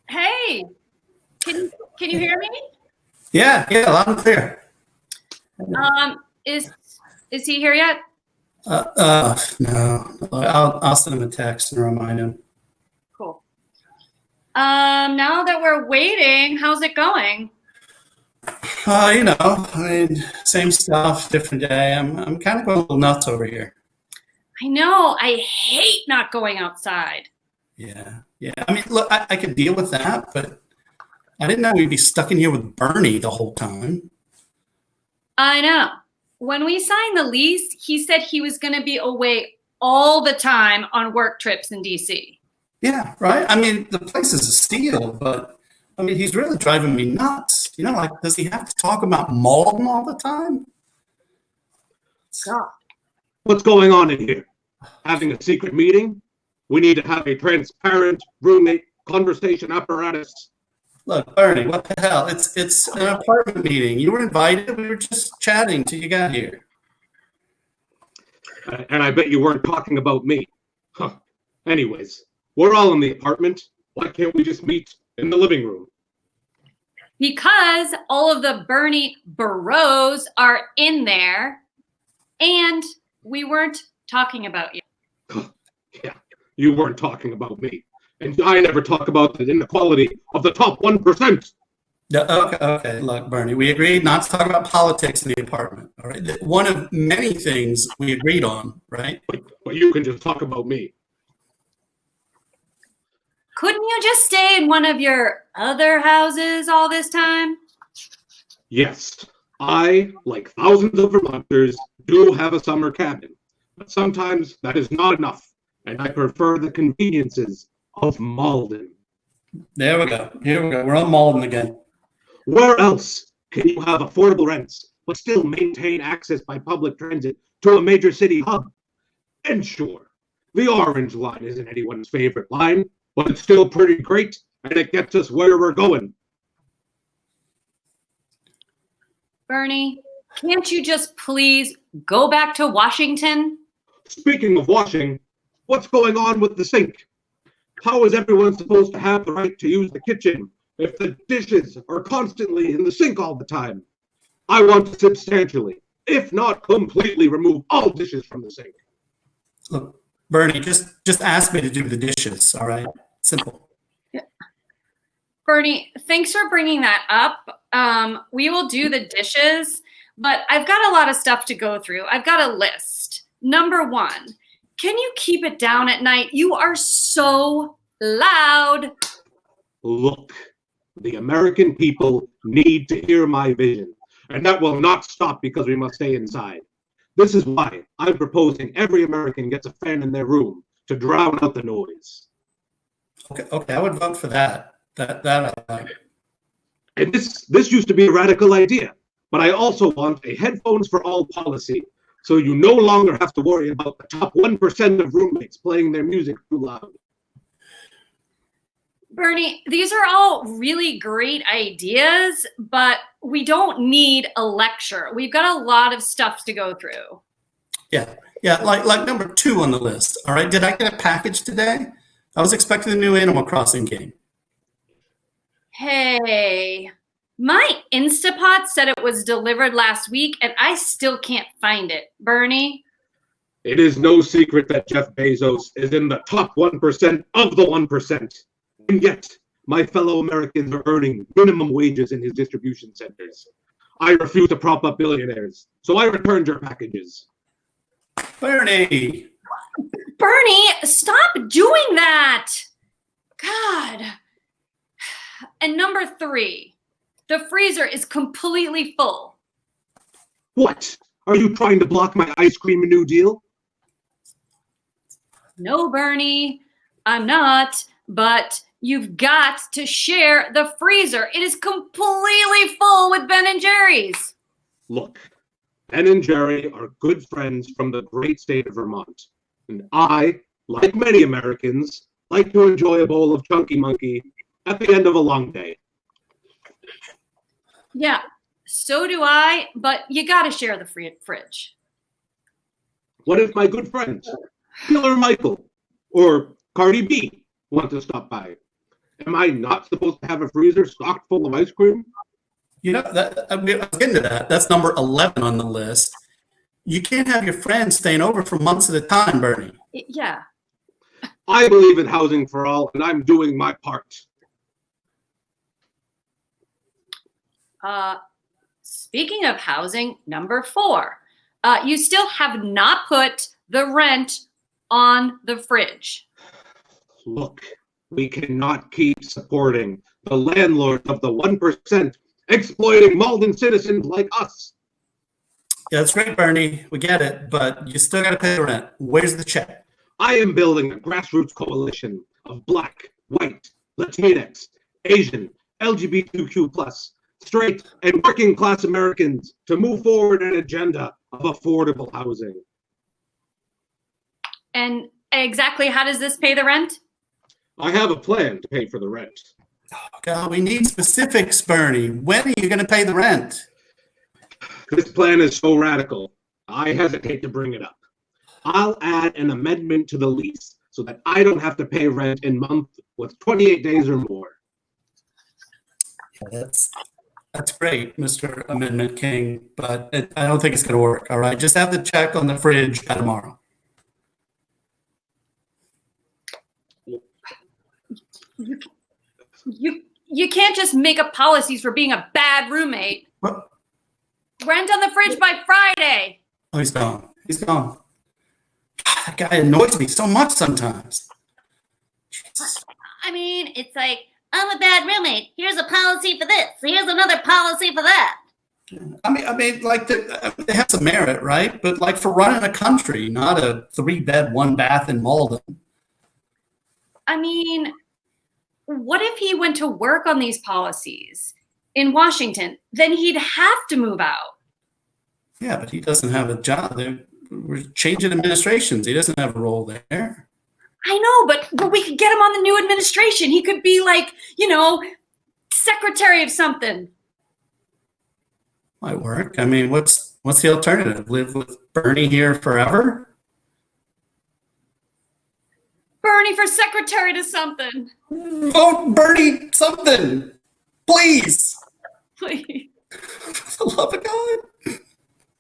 Hey, can you hear me? Yeah, loud and clear. Um, is is he here yet? No, I'll send him a text and remind him. Cool. Now that we're waiting, how's it going? Same stuff, different day. I'm kind of going a little nuts over here. I know, I hate not going outside. Yeah. I mean, look, I could deal with that, but I didn't know we'd be stuck in here with Bernie the whole time. I know. When we signed the lease, he said he was going to be away all the time on work trips in DC. Yeah, right. I mean, the place is a steal, but I mean, he's really driving me nuts. Like, does he have to talk about Malden all the time? God. What's going on in here? Having a secret meeting? We need to have a transparent roommate conversation apparatus. Look, Bernie, what the hell? It's an apartment meeting. You were invited. We were just chatting till you got here. And I bet you weren't talking about me. Huh. Anyways, we're all in the apartment. Why can't we just meet in the living room? Because all of the Bernie bros are in there, and we weren't talking about you. Yeah, you weren't talking about me. And I never talk about the inequality of the top 1%. Okay. Look, Bernie, we agreed not to talk about politics in the apartment. All right. One of many things we agreed on, right? But you can just talk about me. Couldn't you just stay in one of your other houses all this time? Yes, I, like thousands of Vermonters, do have a summer cabin. But sometimes that is not enough, and I prefer the conveniences of Malden. There we go. Here we go. We're on Malden again. Where else can you have affordable rents, but still maintain access by public transit to a major city hub? And sure, the Orange Line isn't anyone's favorite line, but it's still pretty great, and it gets us where we're going. Bernie, can't you just please go back to Washington? Speaking of washing, what's going on with the sink? How is everyone supposed to have the right to use the kitchen if the dishes are constantly in the sink all the time? I want to substantially, if not completely, remove all dishes from the sink. Look, Bernie, just ask me to do the dishes. All right. Simple. Bernie, thanks for bringing that up. We will do the dishes, but I've got a lot of stuff to go through. I've got a list. Number 1, can you keep it down at night? You are so loud. Look, the American people need to hear my vision, and that will not stop because we must stay inside. This is why I'm proposing every American gets a fan in their room to drown out the noise. Okay, I would vote for that. That I like. And this used to be a radical idea, but I also want a headphones for all policy, so you no longer have to worry about the top 1% of roommates playing their music too loud. Bernie, these are all really great ideas, but we don't need a lecture. We've got a lot of stuff to go through. Yeah. Like number 2 on the list. All right. Did I get a package today? I was expecting a new Animal Crossing game. Hey, my Instapot said it was delivered last week, and I still can't find it. Bernie? It is no secret that Jeff Bezos is in the top 1% of the 1%. And yet, my fellow Americans are earning minimum wages in his distribution centers. I refuse to prop up billionaires, so I returned your packages. Bernie! Bernie, stop doing that! God. And number 3, the freezer is completely full. What? Are you trying to block my ice cream New Deal? No, Bernie, I'm not, but you've got to share the freezer. It is completely full with Ben & Jerry's. Look, Ben and Jerry are good friends from the great state of Vermont. And I, like many Americans, like to enjoy a bowl of Chunky Monkey at the end of a long day. Yeah, so do I, but you got to share the fridge. What if my good friends, Killer Michael or Cardi B, want to stop by? Am I not supposed to have a freezer stocked full of ice cream? You know, I was getting to that. That's number 11 on the list. You can't have your friends staying over for months at a time, Bernie. Yeah. I believe in housing for all, and I'm doing my part. Speaking of housing, number 4, you still have not put the rent on the fridge. Look, we cannot keep supporting the landlords of the 1% exploiting Malden citizens like us. Yeah, that's great, Bernie. We get it, but you still got to pay the rent. Where's the check? I am building a grassroots coalition of Black, white, Latinx, Asian, LGBTQ+, straight, and working class Americans to move forward an agenda of affordable housing. And exactly how does this pay the rent? I have a plan to pay for the rent. Oh, God, we need specifics, Bernie. When are you going to pay the rent? This plan is so radical, I hesitate to bring it up. I'll add an amendment to the lease so that I don't have to pay rent in month with 28 days or more. That's great, Mr. Amendment King, but I don't think it's going to work. All right, just have the check on the fridge by tomorrow. You can't just make up policies for being a bad roommate. What? Rent on the fridge by Friday. Oh, he's gone. He's gone. God, that guy annoys me so much sometimes. Jesus. I mean, it's like, I'm a bad roommate. Here's a policy for this. Here's another policy for that. I mean, like they have some merit, right? But like for running a country, not a 3-bed, 1-bath in Malden. I mean, what if he went to work on these policies in Washington? Then he'd have to move out. Yeah, but he doesn't have a job. We're changing administrations. He doesn't have a role there. I know, but we could get him on the new administration. He could be like, secretary of something. Might work. I mean, what's the alternative? Live with Bernie here forever? Bernie for secretary to something. Vote Bernie something, please. Please. For the love of God.